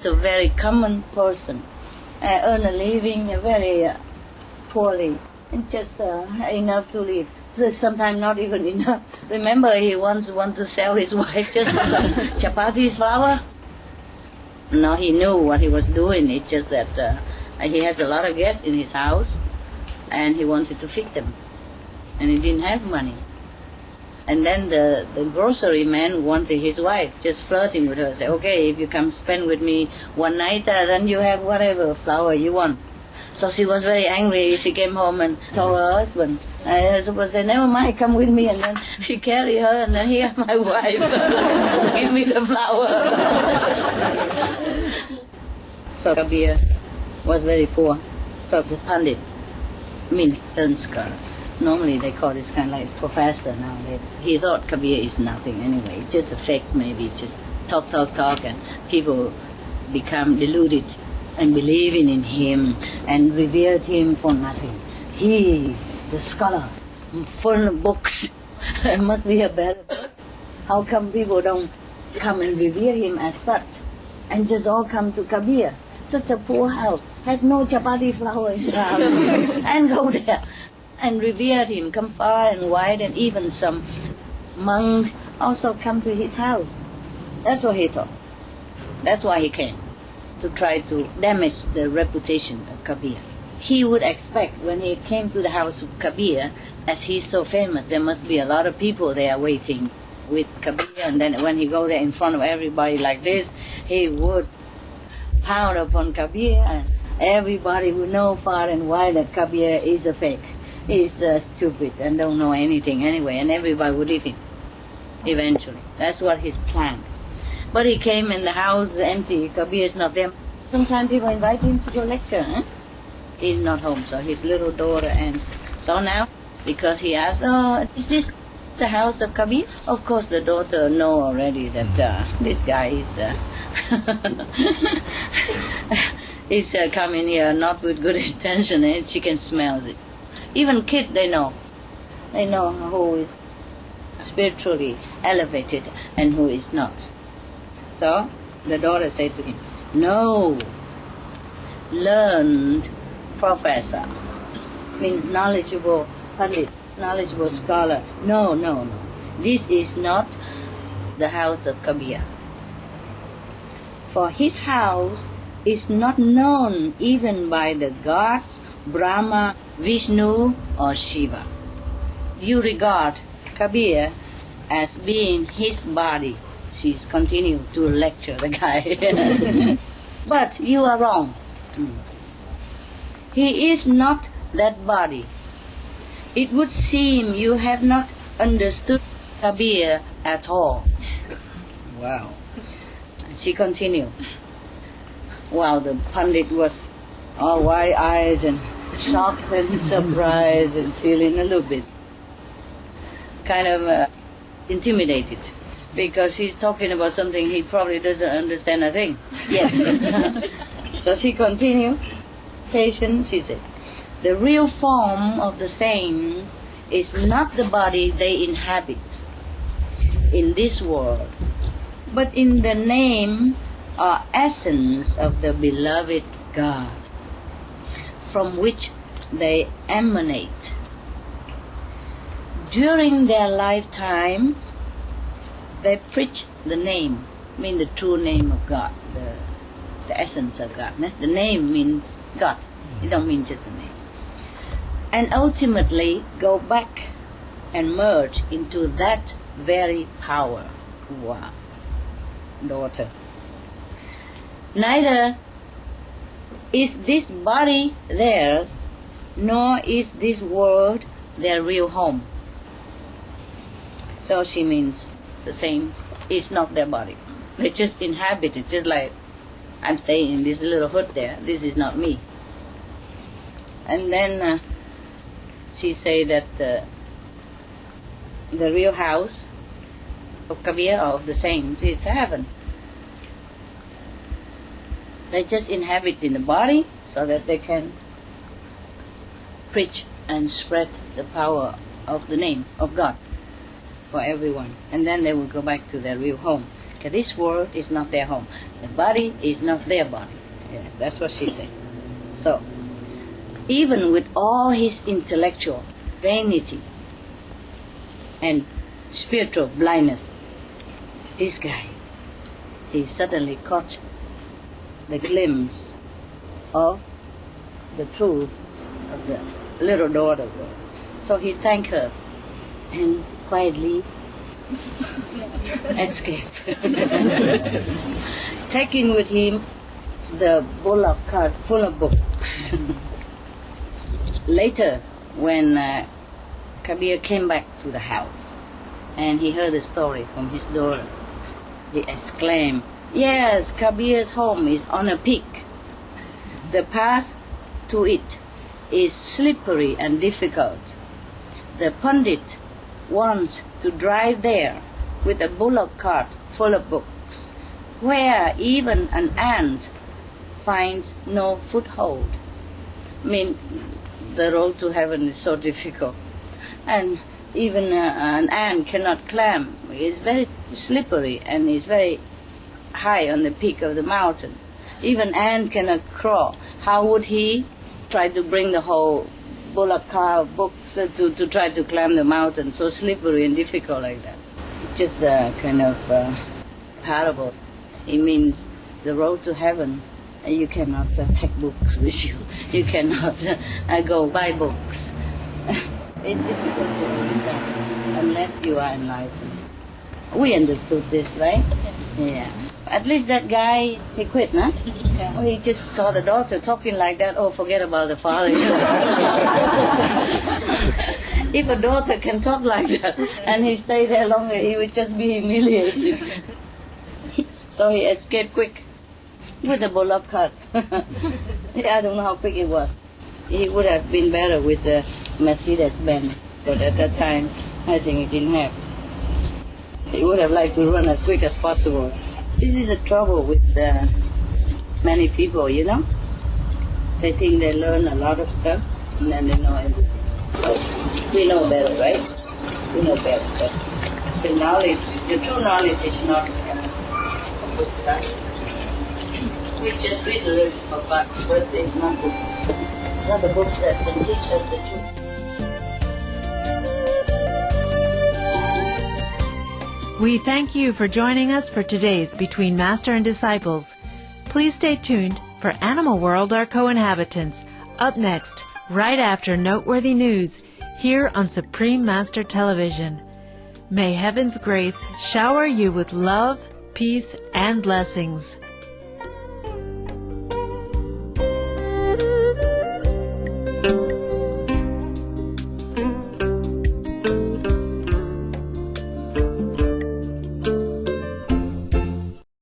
It's a very common person. Earn a living very poorly and just enough to live. So sometimes not even enough. Remember, he once wanted to sell his wife just for some chapatis flour. No, he knew what he was doing. It's just that he has a lot of guests in his house, and he wanted to feed them, and he didn't have money. And then the grocery man wanted his wife, just flirting with her, say, okay, if you come spend with me one night, then you have whatever flour you want. So she was very angry. She came home and told her husband. Her husband said, never mind, come with me. And then he carried her, and then here, my wife, give me the flour. So Kabir was very poor. So the Pandit means learned scholar. Normally they call this kind of like professor nowadays. He thought Kabir is nothing anyway, it's just a fake, maybe just talk, and people become deluded and believing in him and revered him for nothing. He, the scholar, full of books, must be a better person. How come people don't come and revere him as such and just all come to Kabir? Such a poor house, has no chapati flour in the house, and go there and revere him, come far and wide, and even some monks also come to his house. That's what he thought. That's why he came, to try to damage the reputation of Kabir. He would expect when he came to the house of Kabir, as he's so famous, there must be a lot of people there waiting with Kabir, and then when he go there in front of everybody like this, he would pound upon Kabir, and everybody would know far and wide that Kabir is a fake. He's stupid and don't know anything anyway, and everybody would leave him eventually. That's what he planned. But he came in the house empty, Kabir is not there. Sometimes people invite him to go lecture. He's not home, so his little daughter, and so now, because he asked, oh, is this the house of Kabir? Of course the daughter know already that this guy is he's coming here not with good intention, and she can smell it. Even kids, they know who is spiritually elevated and who is not. So the daughter said to him, no, learned professor, means knowledgeable Pandit, knowledgeable scholar. No. This is not the house of Kabir. For his house is not known even by the gods, Brahma, Vishnu or Shiva. You regard Kabir as being his body. She's continued to lecture the guy. But you are wrong. He is not that body. It would seem you have not understood Kabir at all. Wow. She continued. Wow, the Pandit was all wide eyes and shocked and surprised and feeling a little bit kind of intimidated, because he's talking about something he probably doesn't understand a thing yet. So she continued, patient, she said, the real form of the saints is not the body they inhabit in this world, but in the name or essence of the beloved God, from which they emanate. During their lifetime, they preach the name, mean the true name of God, the essence of God. The name means God. It don't mean just a name. And ultimately go back and merge into that very power. Wow, daughter. Neither is this body theirs, nor is this world their real home. So she means the saints is not their body. They just inhabit it, just like I'm staying in this little hut there. This is not me. And then she say that the real house of Kabir, or of the saints, is heaven. They just inhabit in the body so that they can preach and spread the power of the name of God for everyone. And then they will go back to their real home. This world is not their home. The body is not their body. Yes, that's what she said. So, even with all his intellectual vanity and spiritual blindness, this guy, he suddenly caught the glimpse of the truth of the little daughter was. So he thanked her and quietly escaped, taking with him the bullock cart full of books. Later, when Kabir came back to the house and he heard the story from his daughter, he exclaimed, "Yes, Kabir's home is on a peak. The path to it is slippery and difficult. The pundit wants to drive there with a bullock cart full of books, where even an ant finds no foothold." I mean, the road to heaven is so difficult, and even an ant cannot climb. It's very slippery and it's very high on the peak of the mountain. Even ant cannot crawl. How would he try to bring the whole bullock cart of books to try to climb the mountain, so slippery and difficult like that? It's just a kind of parable. It means the road to heaven, you cannot take books with you. You cannot go buy books. It's difficult to understand unless you are enlightened. We understood this, right? Yeah. At least that guy, he quit, no? Yeah. He just saw the daughter talking like that. Oh, forget about the father. If a daughter can talk like that and he stayed there longer, he would just be humiliated. So he escaped quick with a bullock cart. I don't know how quick it was. He would have been better with the Mercedes-Benz, but at that time, I think he didn't have. He would have liked to run as quick as possible. This is a trouble with many people, you know. They think they learn a lot of stuff, and then they know everything. But we know better, right? We know better. But the knowledge, the true knowledge is not a book, right? We just read a little about what is not book. Not the book that can teach us the truth. We thank you for joining us for today's Between Master and Disciples. Please stay tuned for Animal World, Our Co-Inhabitants, up next, right after Noteworthy News, here on Supreme Master Television. May Heaven's grace shower you with love, peace, and blessings.